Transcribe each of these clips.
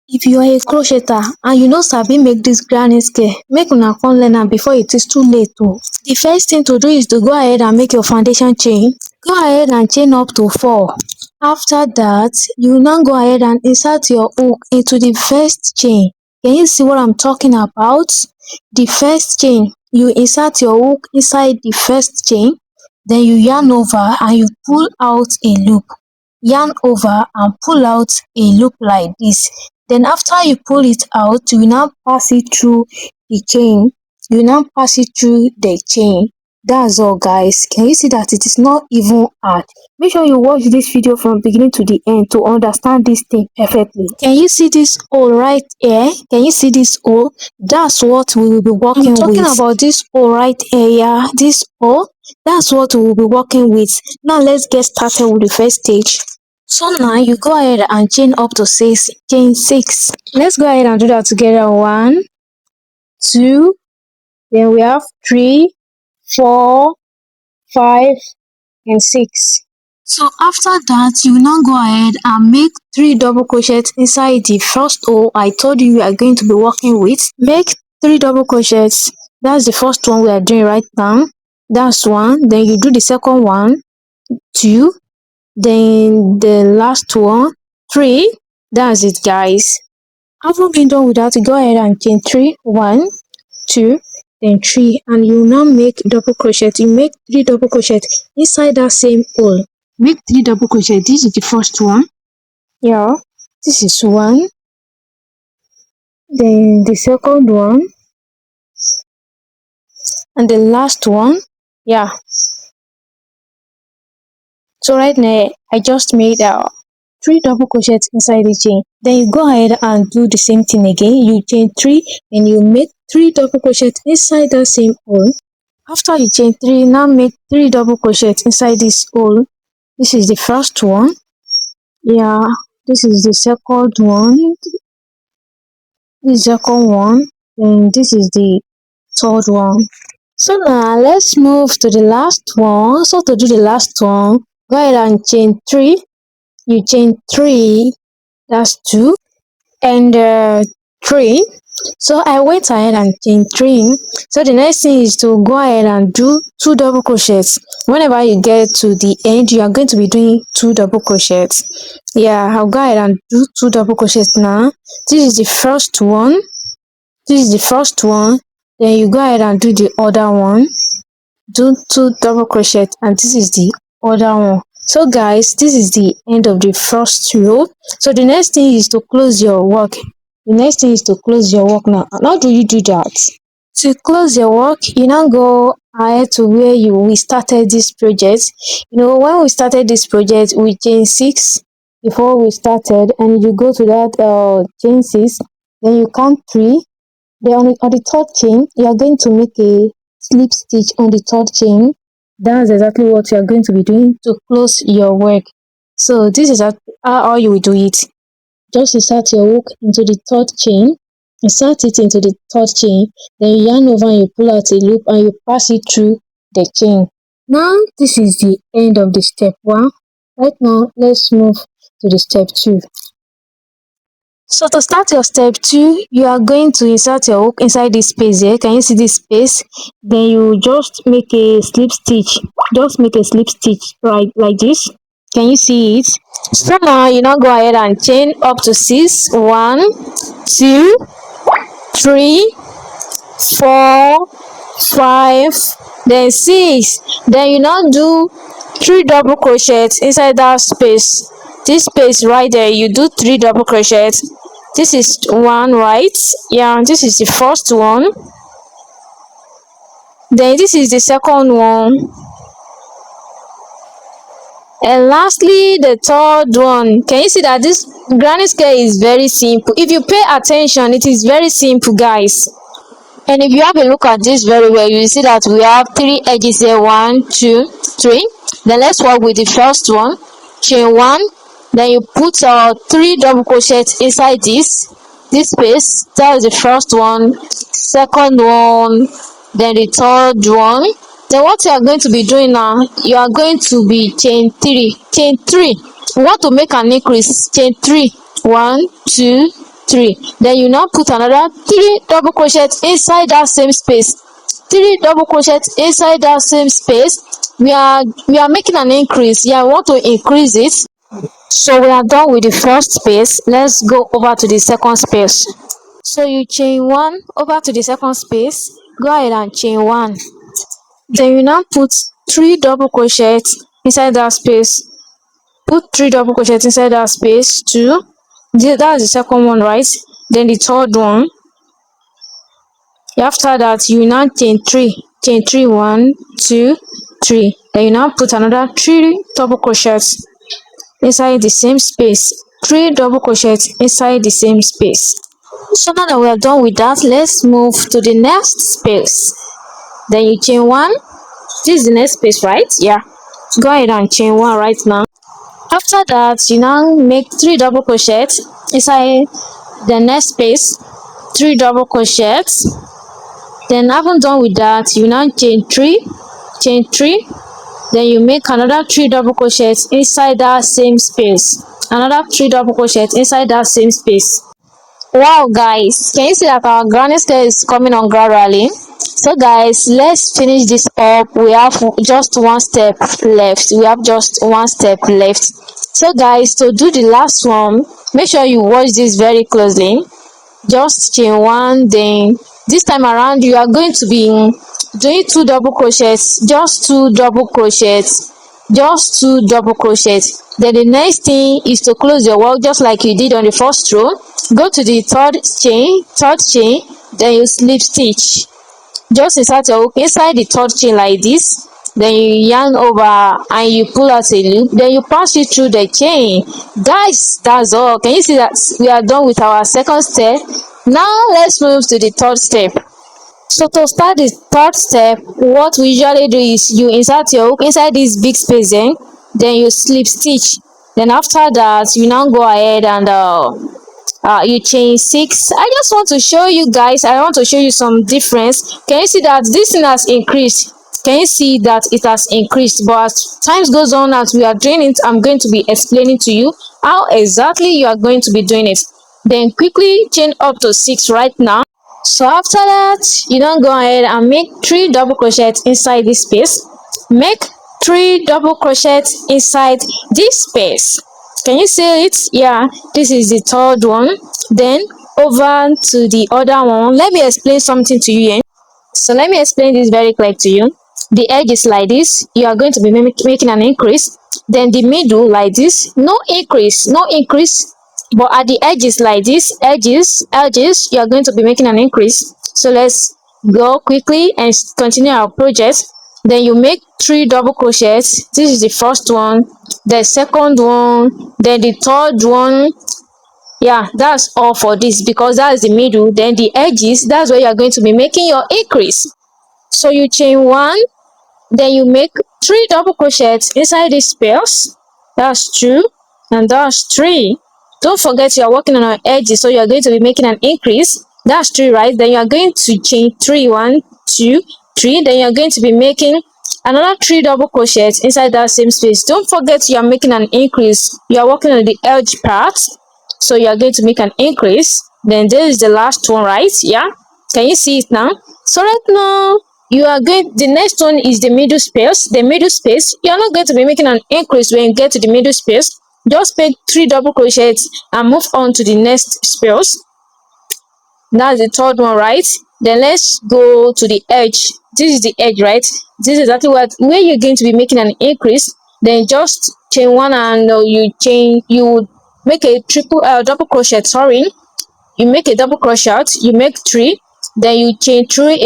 If you are a crocheter and you no sabi make dis granny scale, make una come learn am before it is too late o. The first thing to do is to go ahead and make your foundation chain. Go ahead and chain up to 4. After that, you now go ahead and insert your hook into the first chain. Can you see what I'm talking about? The first chain, you insert your hook inside the first chain, then you yarn over and you pull out a loop. Yarn over and pull out a loop like this. Then after you pull it out, you will now pass it through the chain. You will now pass it through the chain. That's all, guys. Can you see that it is not even hard? Make sure you watch this video from beginning to the end to understand this thing perfectly. Can you see this hole right here? Can you see this hole? That's what we will be working with. I'm talking about this hole right here. This hole. That's what we will be working with. Now let's get started with the first stage. So now you go ahead and chain up to 6. Chain 6. Let's go ahead and do that together. 1, 2, then we have 3, 4, 5, and 6. So after that, you now go ahead and make 3 double crochets inside the first hole I told you we are going to be working with. Make 3 double crochets. That's the first one we are doing right now. That's 1. Then you do the second one, 2. Then the last one, 3. That's it, guys. After being done with that, you go ahead and chain 3. 1, 2, then 3, and you now make double crochet. You make 3 double crochet inside that same hole. Make 3 double crochet. This is the first one. Yeah, this is 1. Then the second one, and the last one. Yeah. So right now, I just made 3 double crochets inside the chain. Then you go ahead and do the same thing again. You chain 3 and you make 3 double crochets inside the same hole. After you chain 3, now make 3 double crochets inside this hole. This is the first one. Yeah, this is the second one. This is the second one. And this is the third one. So now let's move to the last one. So to do the last one, go ahead and chain 3. You chain 3, that's 2, and 3. So I went ahead and chain 3. So the next thing is to go ahead and do 2 double crochets. Whenever you get to the end, you are going to be doing 2 double crochets. Yeah, I'll go ahead and do 2 double crochets now. This is the first one. This is the first one. Then you go ahead and do the other one. Do 2 double crochets, and this is the other one. So guys, this is the end of the first row. So the next thing is to close your work. The next thing is to close your work now. And how do you do that? To close your work, you now go ahead to where we started this project. You know, when we started this project, we chain 6 before we started, and you go to that chain 6, then you count 3. Then on the third chain, you are going to make a slip stitch on the third chain. That's exactly what you are going to be doing to close your work. So this is how you will do it. Just insert your hook into the third chain, insert it into the third chain, then you yarn over and you pull out a loop and you pass it through the chain. Now this is the end of the step 1. Right now, let's move to the step 2. So to start your step 2, you are going to insert your hook inside this space here. Can you see this space? Then you just make a slip stitch. Just make a slip stitch right like this. Can you see it? So now you now go ahead and chain up to 6. 1, 2, 3, 4, 5, then 6. Then you now do 3 double crochets inside that space. This space right there, you do 3 double crochets. This is 1, right? Yeah, this is the first one. Then this is the second one. And lastly, the third one. Can you see that this granny scale is very simple? If you pay attention, it is very simple, guys. And if you have a look at this very well, you will see that we have 3 edges here. 1, 2, 3. Then let's work with the first one. Chain 1. Then you put 3 double crochets inside this space. That is the first one, second one, then the third one. Then what you are going to be doing now, you are going to be chain 3. Chain 3. We want to make an increase. Chain 3. 1, 2, 3. Then you now put another 3 double crochet inside that same space. 3 double crochet inside that same space. We are making an increase. Yeah, I want to increase it. So we are done with the first space. Let's go over to the second space. So you chain 1 over to the second space. Go ahead and chain 1. Then you now put 3 double crochets inside that space. Put 3 double crochets inside that space too. That's the second one, right? Then the third one. After that, you now chain 3. Chain 3, 1, 2, 3. Then you now put another 3 double crochets inside the same space. 3 double crochets inside the same space. So now that we are done with that, let's move to the next space. Then you chain 1. This is the next space, right? Yeah. Go ahead and chain 1 right now. After that, you now make 3 double crochets inside the next space. 3 double crochets. Then having done with that, you now chain 3. Chain 3. Then you make another 3 double crochets inside that same space. Another 3 double crochets inside that same space. Wow, guys, can you see that our granny scale is coming on gradually? So guys, let's finish this up. We have just one step left. So guys, to do the last one, make sure you watch this very closely. Just chain 1. Then this time around, you are going to be doing 2 double crochets. Just 2 double crochets. Then the next thing is to close your work just like you did on the first row. Go to the third chain, then you slip stitch. Just insert your hook inside the third chain like this. Then you yarn over and you pull out a loop. Then you pass it through the chain. Guys, that's all. Can you see that we are done with our second step? Now let's move to the third step. So to start the third step, what we usually do is you insert your hook inside this big space, then you slip stitch. Then after that, you now go ahead and you chain 6. I just want to show you guys, I want to show you some difference. Can you see that this thing has increased? Can you see that it has increased? But as time goes on, as we are doing it, I'm going to be explaining to you how exactly you are going to be doing it. Then quickly chain up to 6 right now. So after that, you don't go ahead and make 3 double crochets inside this space. Make 3 double crochets inside this space. Can you see it? Yeah, this is the third one. Then over to the other one. Let me explain something to you. So let me explain this very clear to you. The edge is like this. You are going to be making an increase. Then the middle like this. No increase. But at the edges like this, edges, you are going to be making an increase. So let's go quickly and continue our project. Then you make 3 double crochets. This is the first one, the second one, then the third one. Yeah, that's all for this because that's the middle. Then the edges, that's where you are going to be making your increase. So you chain 1, then you make 3 double crochets inside this space. That's 2 and that's 3. Don't forget you are working on our edges, so you are going to be making an increase. That's 3, right? Then you are going to chain 3, 1, 2, 3. Then you are going to be making another 3 double crochets inside that same space. Don't forget you are making an increase. You are working on the edge part, so you are going to make an increase. Then this is the last one, right? Yeah, can you see it now? So right now you are going, the next one is the middle space. You are not going to be making an increase when you get to the middle space. Just make 3 double crochets and move on to the next space. That's the third one, right? Then let's go to the edge. This is the edge, right? This is exactly where you're going to be making an increase. Then just chain 1 and you make a double crochet. Sorry, you make a double crochet. You make 3. Then you chain 3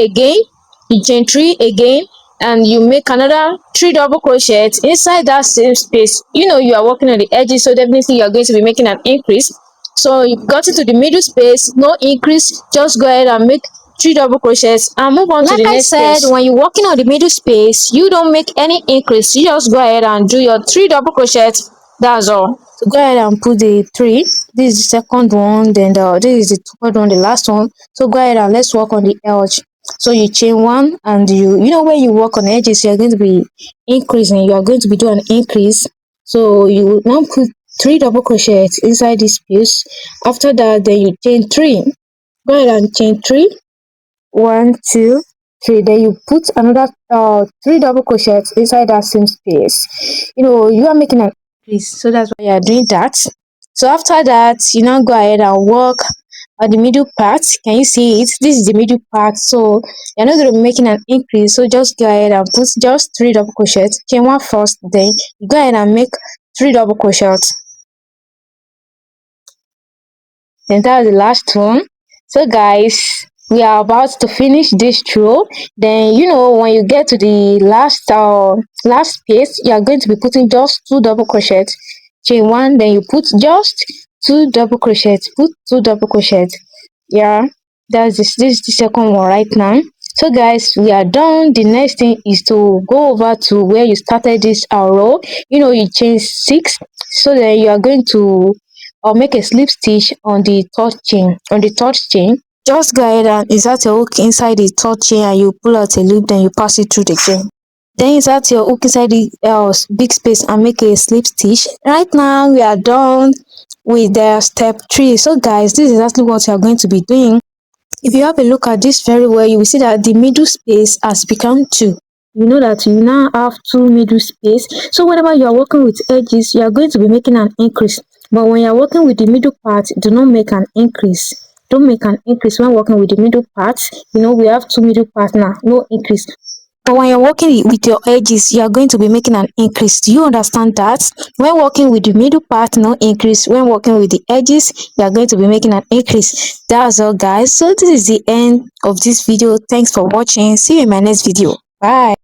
again. And you make another 3 double crochets inside that same space. You are working on the edges, so definitely you are going to be making an increase. So you got into the middle space, no increase. Just go ahead and make 3 double crochets and move on to the next space. Like I said, when you're working on the middle space, you don't make any increase. You just go ahead and do your 3 double crochets. That's all. So go ahead and put the 3. This is the second one, then this is the third one, the last one. So go ahead and let's work on the edge. So you chain 1 and when you work on edges, you are going to be increasing. You are going to be doing an increase. So you now put three double crochets inside this space. After that, then you chain three. Go ahead and chain three. One, two, three. Then you put another three double crochets inside that same space. You are making an increase, so that's why you are doing that. So after that, you now go ahead and work at the middle part. Can you see it? This is the middle part. So you're not going to be making an increase. So just go ahead and put just three double crochets. Chain one first, then you go ahead and make three double crochets. And that's the last one. So guys, we are about to finish this row. Then when you get to the last space, you are going to be putting just two double crochets. Chain one, then you put just two double crochets. Put two double crochets. Yeah, this is the second one right now. So guys, we are done. The next thing is to go over to where you started this row. You chain six. So then you are going to make a slip stitch on the third chain. Just go ahead and insert your hook inside the third chain and you pull out a loop, then you pass it through the chain. Then insert your hook inside the big space and make a slip stitch. Right now we are done with the step 3. So guys, this is exactly what you are going to be doing. If you have a look at this very well, you will see that the middle space has become 2. You know that you now have 2 middle space. So whenever you are working with edges, you are going to be making an increase. But when you are working with the middle part, do not make an increase. Don't make an increase when working with the middle part. We have 2 middle parts now, no increase. But when you're working with your edges, you are going to be making an increase. Do you understand that? When working with the middle part, no increase. When working with the edges, you are going to be making an increase. That's all, guys. So this is the end of this video. Thanks for watching. See you in my next video. Bye.